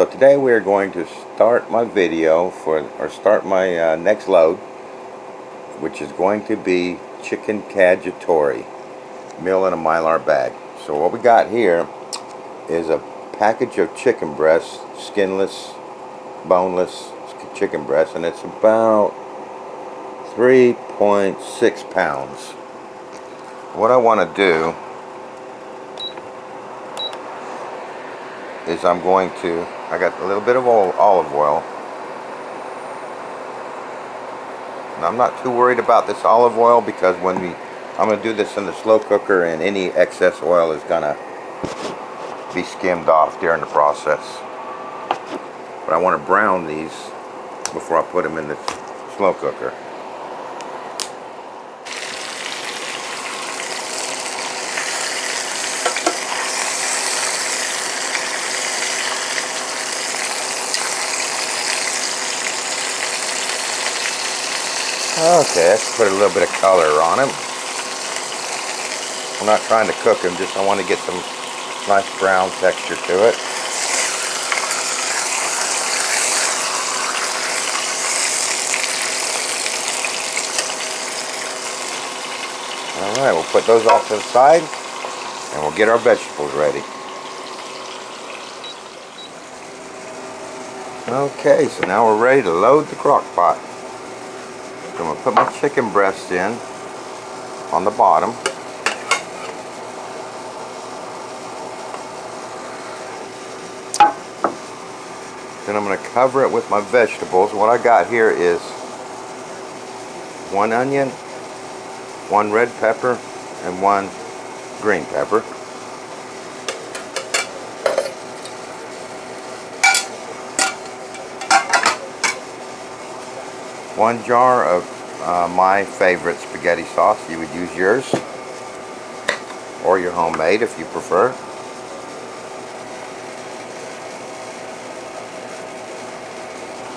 So today we are going to start my video start my next load, which is going to be chicken cacciatore, meal in a Mylar bag. So what we got here is a package of chicken breasts, skinless, boneless chicken breasts, and it's about 3.6 pounds. What I want to do is I got a little bit of olive oil. And I'm not too worried about this olive oil because I'm going to do this in the slow cooker, and any excess oil is going to be skimmed off during the process. But I want to brown these before I put them in the slow cooker. Okay, let's put a little bit of color on them. I'm not trying to cook them, I want to get some nice brown texture to it. Alright, we'll put those off to the side and we'll get our vegetables ready. Okay, so now we're ready to load the crock pot. So I'm going to put my chicken breast in on the bottom. Then I'm going to cover it with my vegetables. What I got here is 1 onion, 1 red pepper, and 1 green pepper. One jar of my favorite spaghetti sauce. You would use yours or your homemade if you prefer.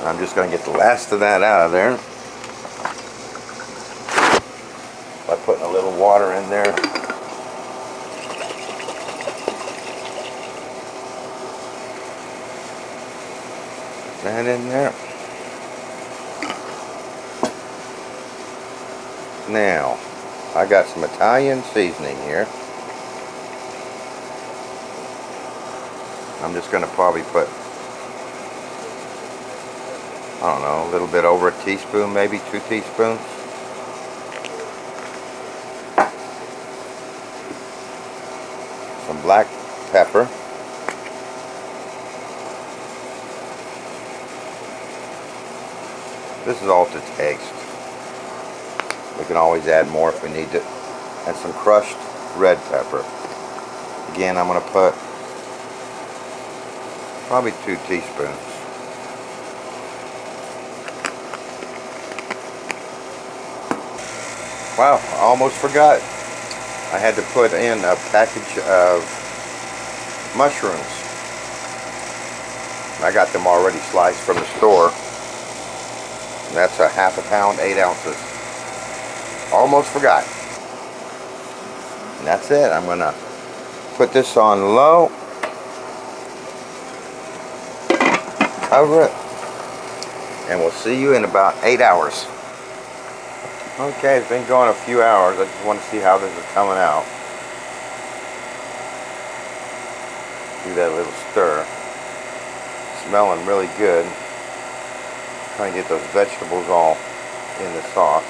I'm just going to get the last of that out of there by putting a little water in there. That in there. Now, I got some Italian seasoning here. I'm just going to probably put, I don't know, a little bit over a teaspoon, maybe 2 teaspoons. Some black pepper. This is all to taste. We can always add more if we need to. And some crushed red pepper. Again, I'm going to put probably 2 teaspoons. Wow, I almost forgot. I had to put in a package of mushrooms. I got them already sliced from the store. And that's a half a pound, 8 ounces. Almost forgot. And that's it. I'm going to put this on low. Cover it. And we'll see you in about 8 hours. Okay, it's been going a few hours. I just want to see how this is coming out. Do that little stir. Smelling really good. Trying to get those vegetables all in the sauce.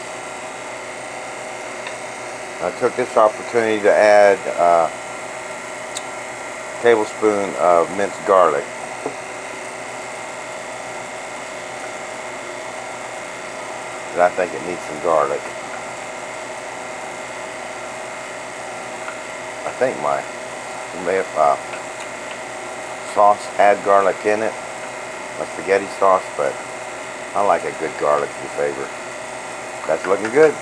I took this opportunity to add a tablespoon of minced garlic. And I think it needs some garlic. I think my sauce had garlic in it, my spaghetti sauce, but I like a good garlicky flavor. That's looking good.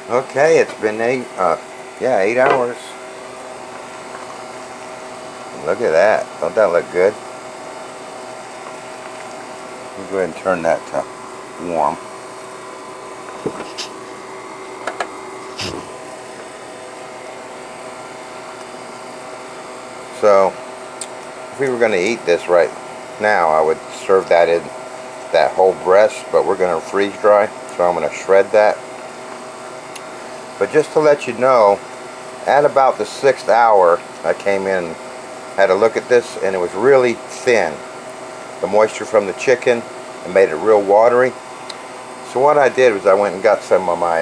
Okay, it's been 8 hours. Look at that. Don't that look good? Let me go ahead and turn that to warm. So if we were going to eat this right now, I would serve that in that whole breast, but we're going to freeze dry, so I'm going to shred that. But just to let you know, at about the 6th hour, I came in, had a look at this, and it was really thin. The moisture from the chicken, it made it real watery. So what I did was I went and got some of my,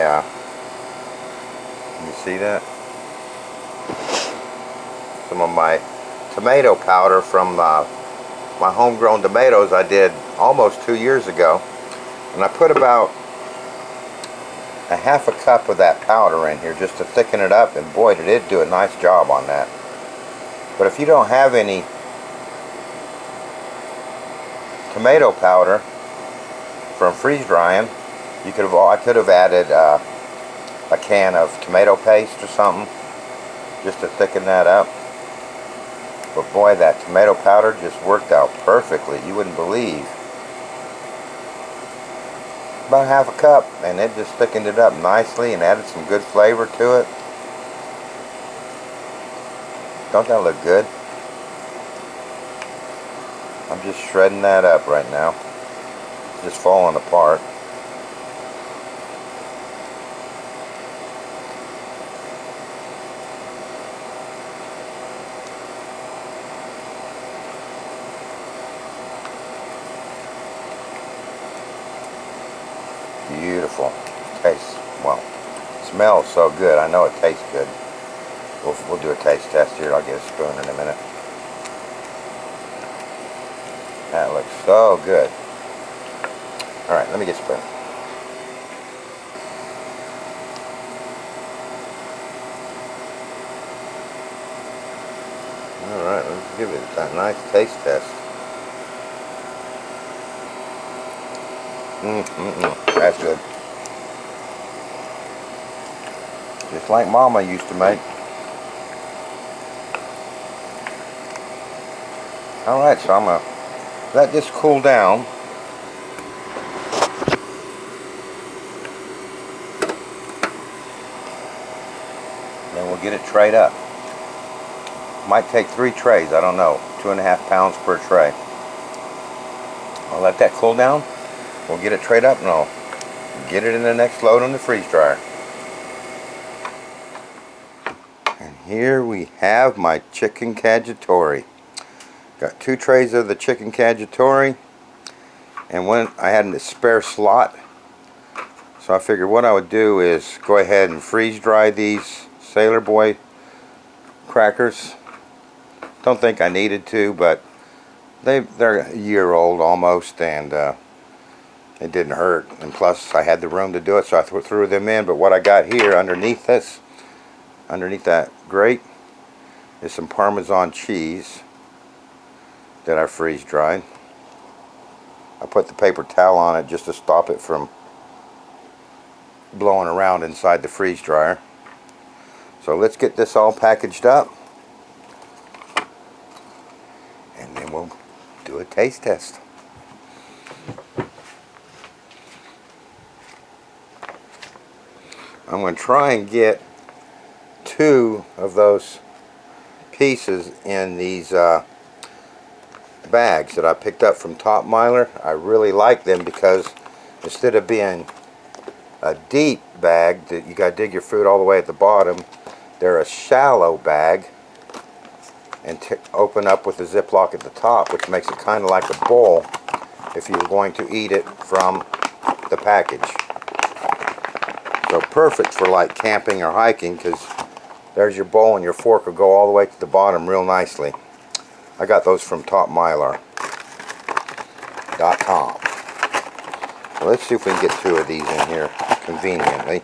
can you see that? Some of my tomato powder from my homegrown tomatoes I did almost 2 years ago. And I put about a half a cup of that powder in here just to thicken it up, and boy did it do a nice job on that. But if you don't have any tomato powder from freeze drying, I could have added a can of tomato paste or something just to thicken that up. But boy, that tomato powder just worked out perfectly. You wouldn't believe. About half a cup, and it just thickened it up nicely and added some good flavor to it. Don't that look good? I'm just shredding that up right now. It's just falling apart. Beautiful. Tastes, well, smells so good. I know it tastes good. We'll do a taste test here. I'll get a spoon in a minute. That looks so good. Alright, let me get a spoon. Alright, let's give it a nice taste test. That's good. Just like Mama used to make. Alright, so I'm going to let this cool down. Then we'll get it trayed up. Might take 3 trays, I don't know. 2.5 pounds per tray. I'll let that cool down. We'll get it trayed up and I'll get it in the next load on the freeze dryer. And here we have my chicken cacciatore. Got 2 trays of the chicken cacciatore, and when I had a spare slot, so I figured what I would do is go ahead and freeze dry these Sailor Boy crackers. Don't think I needed to, but they're a year old almost, and it didn't hurt, and plus I had the room to do it, so I threw them in. But what I got here underneath this, underneath that grate, is some Parmesan cheese that I freeze dried. I put the paper towel on it just to stop it from blowing around inside the freeze dryer. So let's get this all packaged up, and then we'll do a taste test. I'm going to try and get 2 of those pieces in these bags that I picked up from Top Mylar. I really like them because instead of being a deep bag that you got to dig your food all the way at the bottom, they're a shallow bag and open up with a Ziploc at the top, which makes it kind of like a bowl if you're going to eat it from the package. So perfect for like camping or hiking, because there's your bowl and your fork will go all the way to the bottom real nicely. I got those from topmylar.com. So let's see if we can get 2 of these in here conveniently.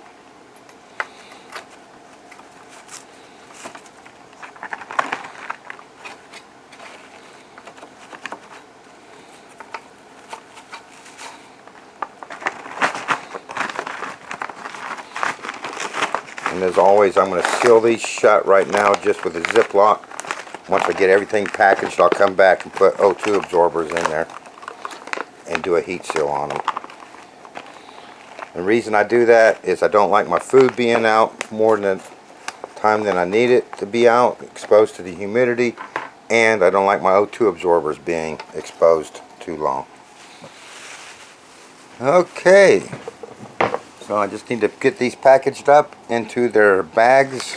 And as always, I'm going to seal these shut right now just with a Ziploc. Once I get everything packaged, I'll come back and put O2 absorbers in there and do a heat seal on them. The reason I do that is I don't like my food being out more than time than I need it to be out, exposed to the humidity, and I don't like my O2 absorbers being exposed too long. Okay, so I just need to get these packaged up into their bags,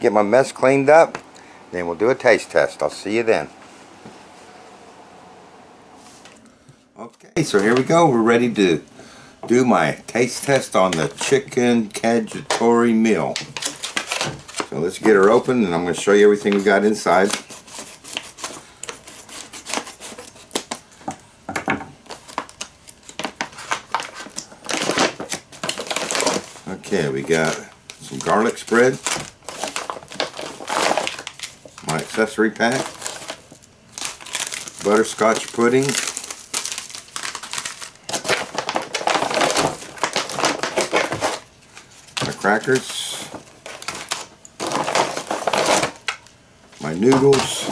get my mess cleaned up, then we'll do a taste test. I'll see you then. Okay, so here we go. We're ready to do my taste test on the chicken cacciatore meal. So let's get her open and I'm going to show you everything we got inside. Okay, we got some garlic spread, my accessory pack, butterscotch pudding, my crackers, my noodles,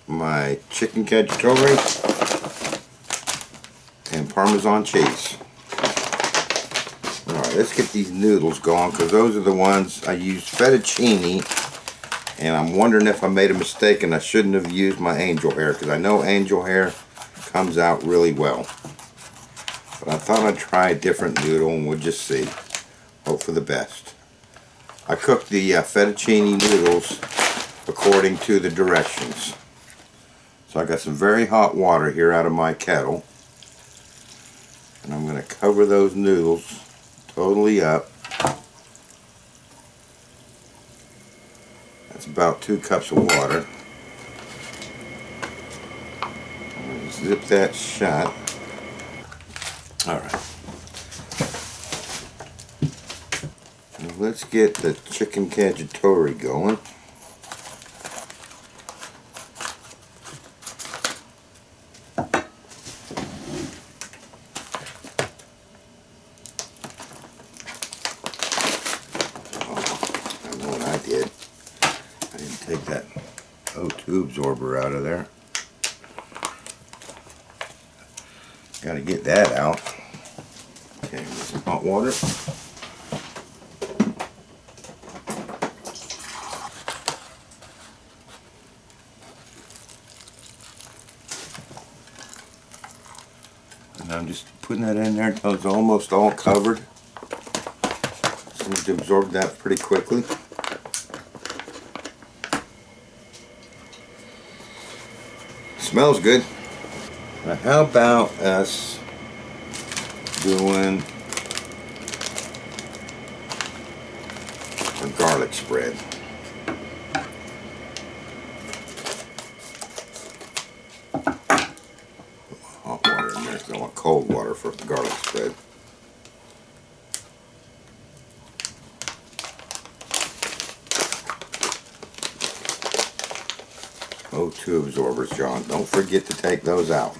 my chicken cacciatore, and Parmesan cheese. Alright, let's get these noodles going because those are the ones I used fettuccine, and I'm wondering if I made a mistake and I shouldn't have used my angel hair because I know angel hair comes out really well. But I thought I'd try a different noodle and we'll just see. Hope for the best. I cooked the fettuccine noodles according to the directions. So I got some very hot water here out of my kettle. And I'm going to cover those noodles totally up. That's about 2 cups of water. I'm going to zip that shut. Alright. Now let's get the chicken cacciatore going. I didn't take that O2 absorber out of there. Got to get that out. Okay, get some hot water. And I'm just putting that in there until it's almost all covered. Seems to absorb that pretty quickly. Smells good. Now how about us doing a garlic spread? Hot water in there because I want cold water for the garlic spread. O2 absorbers, John. Don't forget to take those out.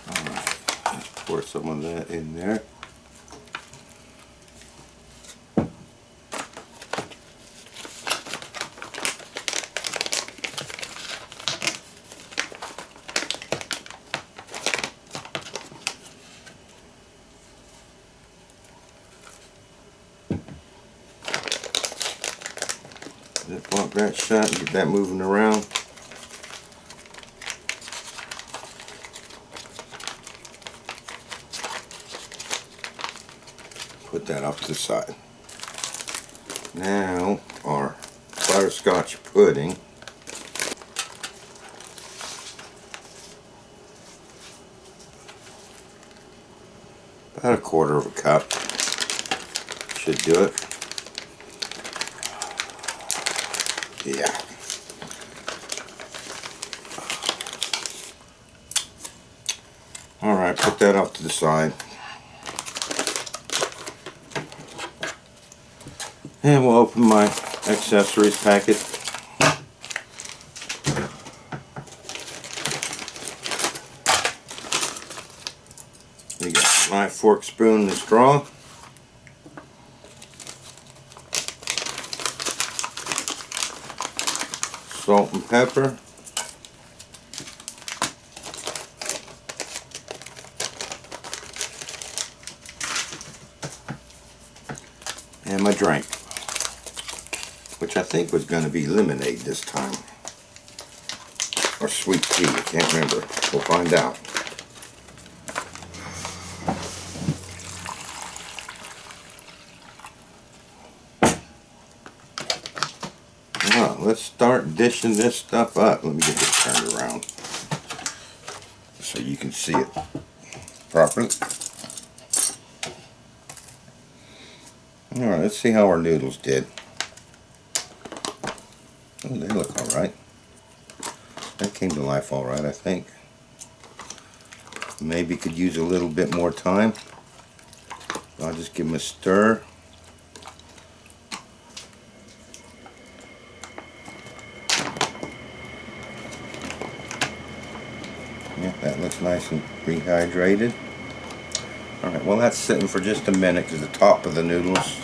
Alright, let's pour some of that in there. Pop that shut and get that moving around. Put that off to the side. Now our butterscotch pudding. About 1/4 cup should do it. Yeah. Alright, put that off to the side. And we'll open my accessories packet. We got knife, fork, spoon, and straw. Salt and pepper. And my drink. which I think was going to be lemonade this time. Or sweet tea, I can't remember. We'll find out. Well, let's start dishing this stuff up. Let me get this turned around so you can see it properly. Alright, let's see how our noodles did. Oh, they look alright. That came to life alright, I think. Maybe could use a little bit more time. I'll just give them a stir. Yeah, that looks nice and rehydrated. Alright, well that's sitting for just a minute because the top of the noodles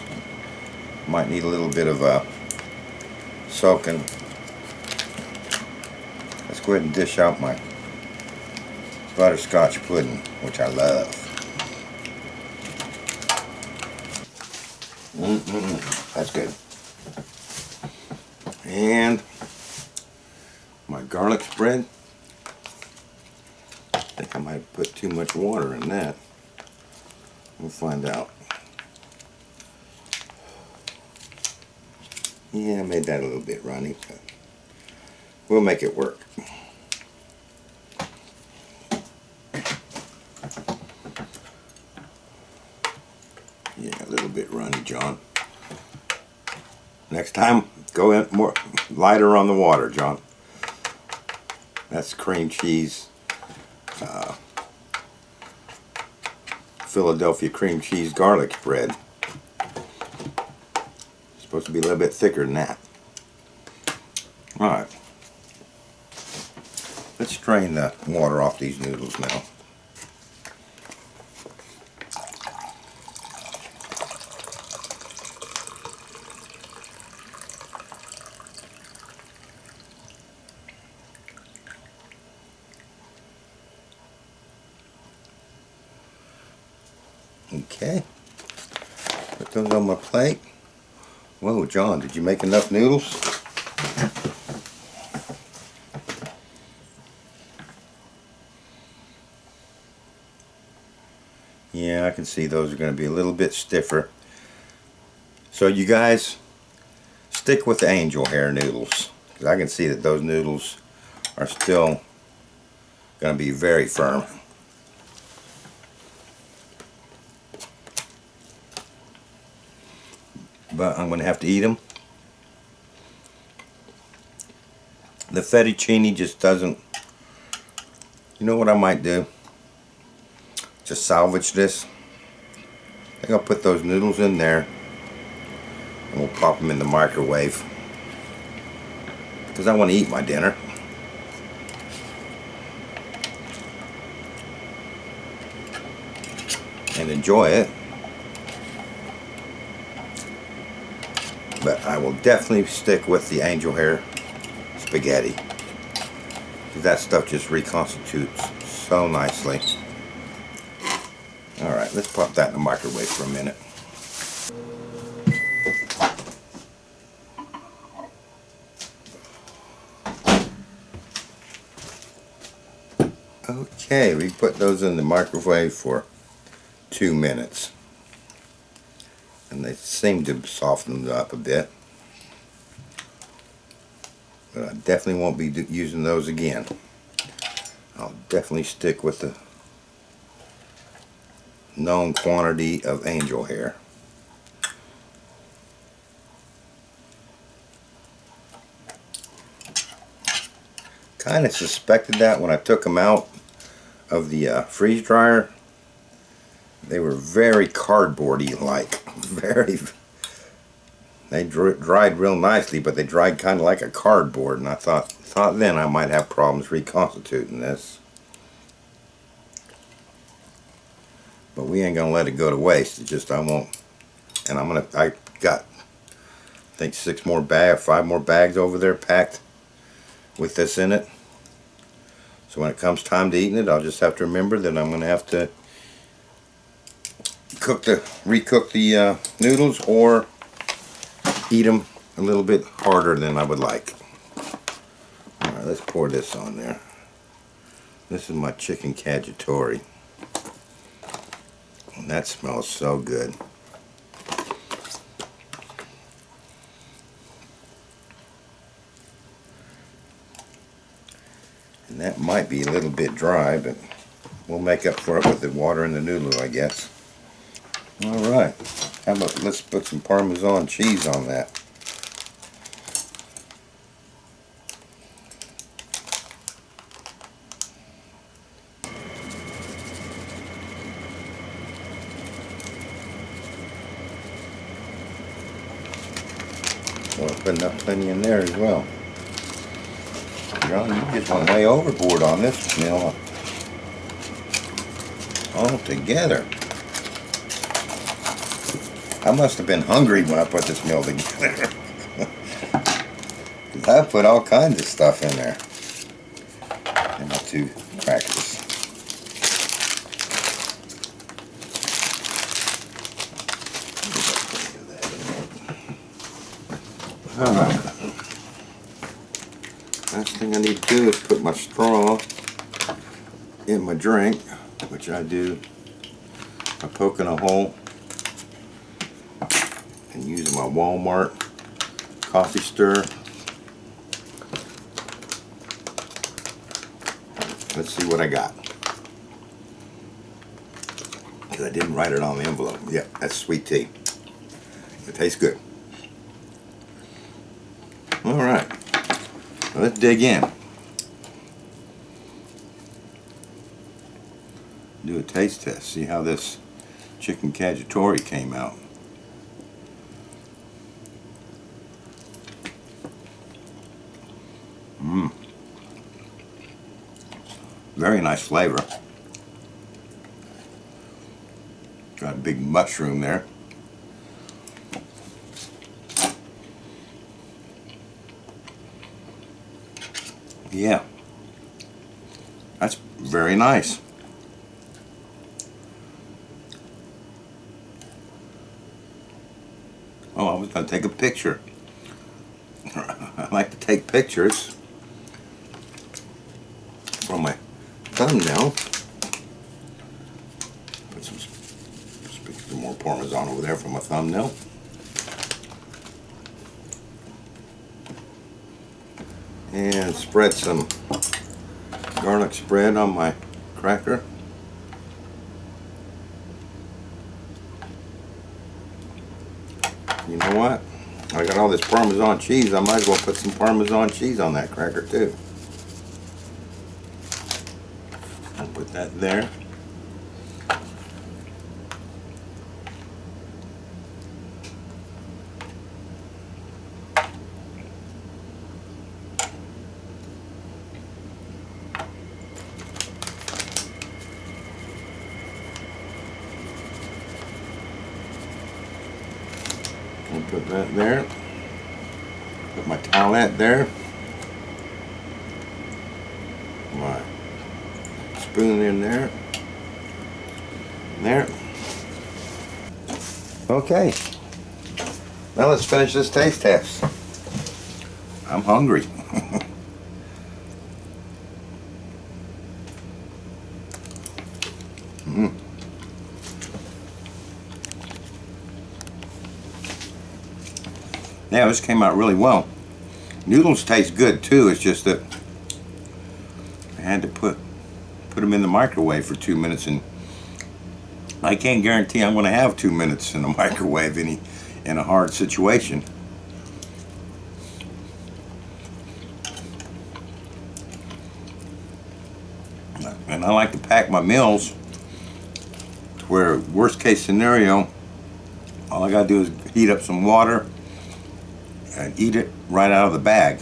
might need a little bit of soaking. Let's go ahead and dish out my butterscotch pudding, which I love. That's good. And my garlic spread. I think I might have put too much water in that. We'll find out. Yeah, I made that a little bit runny, but we'll make it work. Yeah, a little bit runny, John. Next time, go in more lighter on the water, John. That's cream cheese. Philadelphia cream cheese garlic spread. It's supposed to be a little bit thicker than that. Alright. Let's strain the water off these noodles now. Okay, put those on my plate. Whoa, John, did you make enough noodles? Yeah, I can see those are going to be a little bit stiffer. So you guys, stick with the angel hair noodles, because I can see that those noodles are still going to be very firm. But I'm going to have to eat them. The fettuccine just doesn't... You know what I might do? Just salvage this. I think I'll put those noodles in there and we'll pop them in the microwave, because I want to eat my dinner. And enjoy it. But I will definitely stick with the angel hair spaghetti. That stuff just reconstitutes so nicely. Alright, let's pop that in the microwave for a minute. Okay, we put those in the microwave for 2 minutes. And they seem to soften up a bit. But I definitely won't be using those again. I'll definitely stick with the known quantity of angel hair. Kind of suspected that when I took them out of the freeze dryer. They were very cardboardy like. They dried real nicely, but they dried kind of like a cardboard, and I thought then I might have problems reconstituting this. But we ain't gonna let it go to waste. It just, I won't. And I got, I think 5 more bags over there packed with this in it. So when it comes time to eating it, I'll just have to remember that I'm gonna have to recook the noodles or eat them a little bit harder than I would like. Alright, let's pour this on there. This is my chicken cacciatore. And that smells so good. And that might be a little bit dry, but we'll make up for it with the water in the noodle, I guess. Alright, how about let's put some Parmesan cheese on that. So I'm putting up plenty in there as well. John, you just went way overboard on this meal altogether. I must have been hungry when I put this meal together. I put all kinds of stuff in there. And my 2 crackers. Alright. Last thing I need to do is put my straw in my drink, which I do by poking a hole and using my Walmart coffee stirrer. Let's see what I got. Because I didn't write it on the envelope. Yep, that's sweet tea. It tastes good. Alright, well, let's dig in. Do a taste test, see how this chicken cacciatore came out. Very nice flavor. Got a big mushroom there. Yeah, that's very nice. Oh, I was going to take a picture. I like to take pictures for my thumbnail. Put some more Parmesan over there for my thumbnail. And spread some garlic spread on my cracker. You know what? I got all this Parmesan cheese. I might as well put some Parmesan cheese on that cracker too. I'll put that there. I'll put that there. Put my towelette there. My spoon in there. There. Okay. Now let's finish this taste test. I'm hungry. Yeah, this came out really well. Noodles taste good too. It's just that I had to put them in the microwave for 2 minutes, and I can't guarantee I'm going to have 2 minutes in the microwave in a hard situation. And I like to pack my meals to where, worst case scenario, all I got to do is heat up some water and eat it right out of the bag.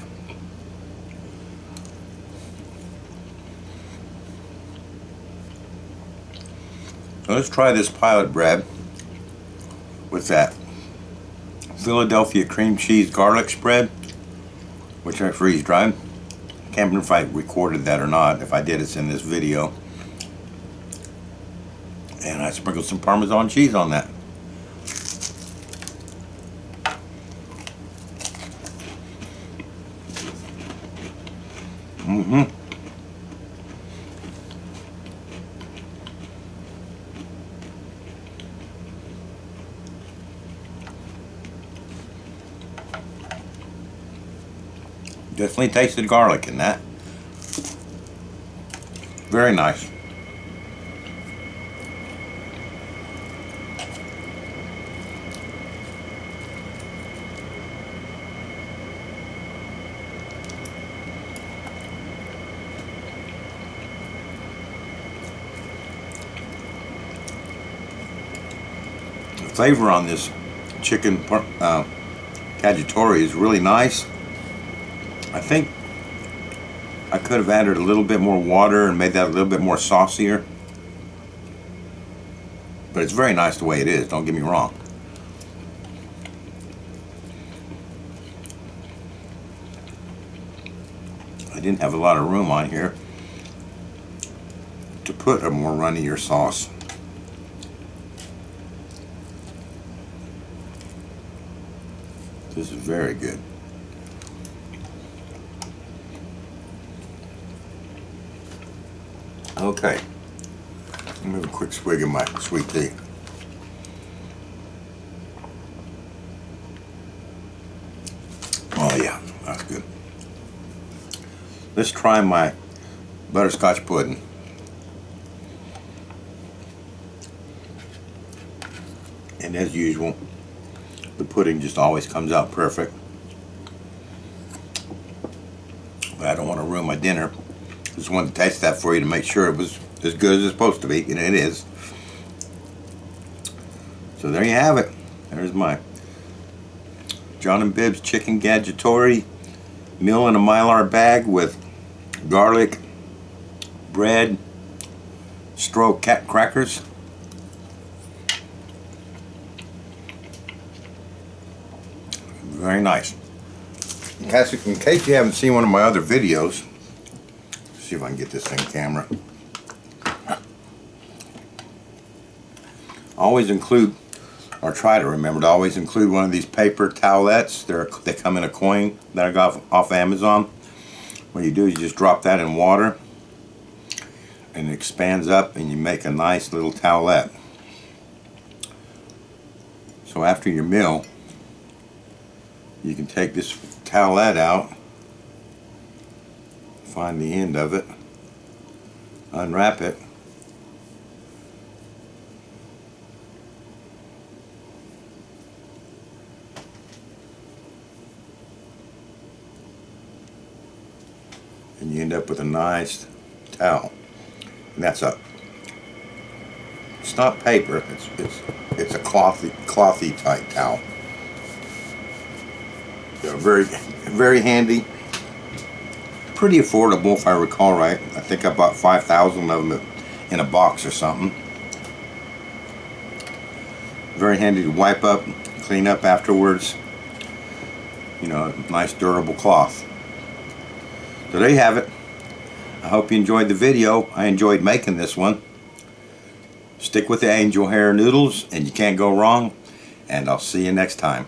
So let's try this pilot bread with that Philadelphia cream cheese garlic spread, which I freeze dried. I can't remember if I recorded that or not. If I did, it's in this video. And I sprinkled some Parmesan cheese on that. Mm-hmm. Definitely tasted garlic in that. Very nice. The flavor on this chicken cacciatore is really nice. I think I could have added a little bit more water and made that a little bit more saucier. But it's very nice the way it is, don't get me wrong. I didn't have a lot of room on here to put a more runnier sauce. This is very good. Okay, let me have a quick swig of my sweet tea. Oh yeah, that's good. Let's try my butterscotch pudding. And as usual, the pudding just always comes out perfect. But I don't want to ruin my dinner. Just wanted to taste that for you to make sure it was as good as it's supposed to be, and it is. So there you have it. There's my John and Bibb's chicken cacciatore meal in a Mylar bag with garlic, bread, stroke cat crackers. Very nice. In case you haven't seen one of my other videos, see if I can get this thing camera. Always include, or try to remember to always include one of these paper towelettes. They come in a coin that I got off Amazon. What you do is you just drop that in water and it expands up and you make a nice little towelette. So after your meal, you can take this towelette out, find the end of it, unwrap it, and you end up with a nice towel. And that's it's not paper, it's a clothy type towel. They're very handy. Pretty affordable if I recall right. I think I bought 5,000 of them in a box or something. Very handy to wipe up, clean up afterwards. You know, nice durable cloth. So there you have it. I hope you enjoyed the video. I enjoyed making this one. Stick with the angel hair noodles and you can't go wrong. And I'll see you next time.